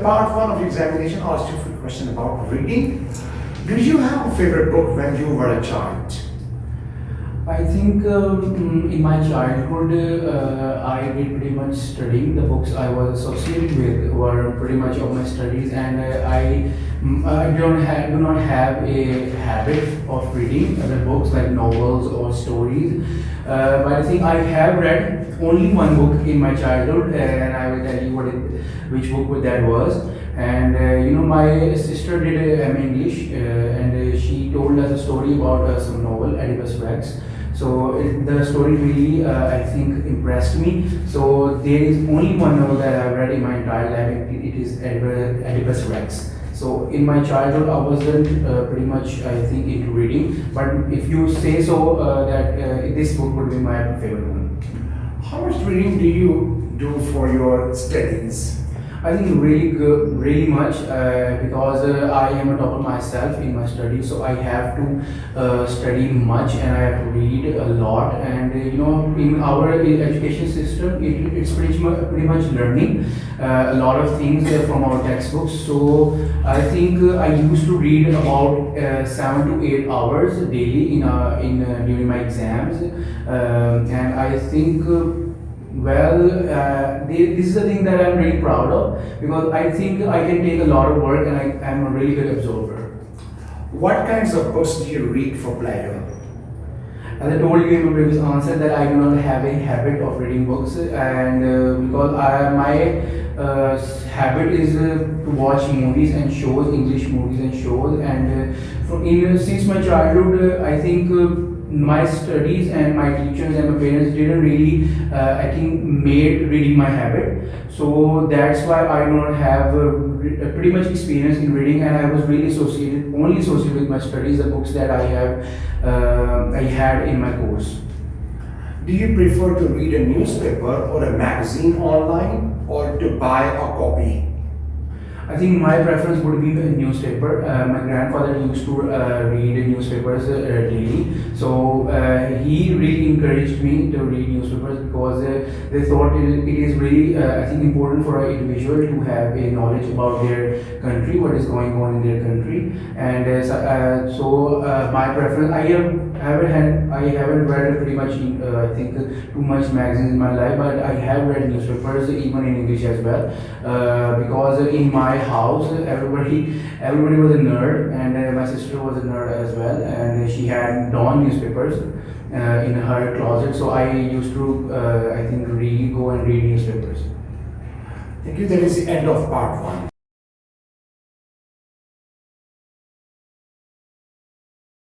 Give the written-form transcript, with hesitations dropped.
part one of examination asked you a question about reading. Did you have a favorite book when you were a child? I think in my childhood, I did pretty much studying. The books I was associated with were pretty much of my studies, and I do not have a habit of reading other books like novels or stories. But I think I have read only one book in my childhood, and I will tell you which book that was. And my sister did English, and she told us a story about some novel, Oedipus Rex. So the story really, I think, impressed me. So there is only one novel that I've read in my entire life. It is Oedipus Rex. So in my childhood, I wasn't pretty much, I think, into reading. But if you say so, that this book would be my favorite one. How much reading do you do for your studies? I think really good, really much, because I am a topper myself in my studies, so I have to study much and I have to read a lot. And in our education system, it's pretty much learning a lot of things from our textbooks. So I think I used to read about 7 to 8 hours daily during my exams, and I think. This is the thing that I'm really proud of, because I think I can take a lot of work and I'm a really good absorber. What kinds of books do you read for pleasure? As I told you in my previous answer that I do not have a habit of reading books, and because my habit is to watch movies and shows, English movies and shows, and since my childhood, I think my studies and my teachers and my parents didn't really, I think, made reading my habit. So that's why I do not have pretty much experience in reading, and I was really only associated with my studies, the books that I had in my course. Do you prefer to read a newspaper or a magazine online, or to buy a copy? I think my preference would be a newspaper. My grandfather used to read newspapers daily, so he really encouraged me to read newspapers, because they thought it is really, I think, important for an individual to have a knowledge about their country, what is going on in their country. And so my preference, I haven't read pretty much, I think, too much magazines in my life, but I have read newspapers even in English as well, because in my house everybody was a nerd, and my sister was a nerd as well, and she had dawn newspapers in her closet, so I used to I think go and read newspapers. Thank you. That is the end of part one.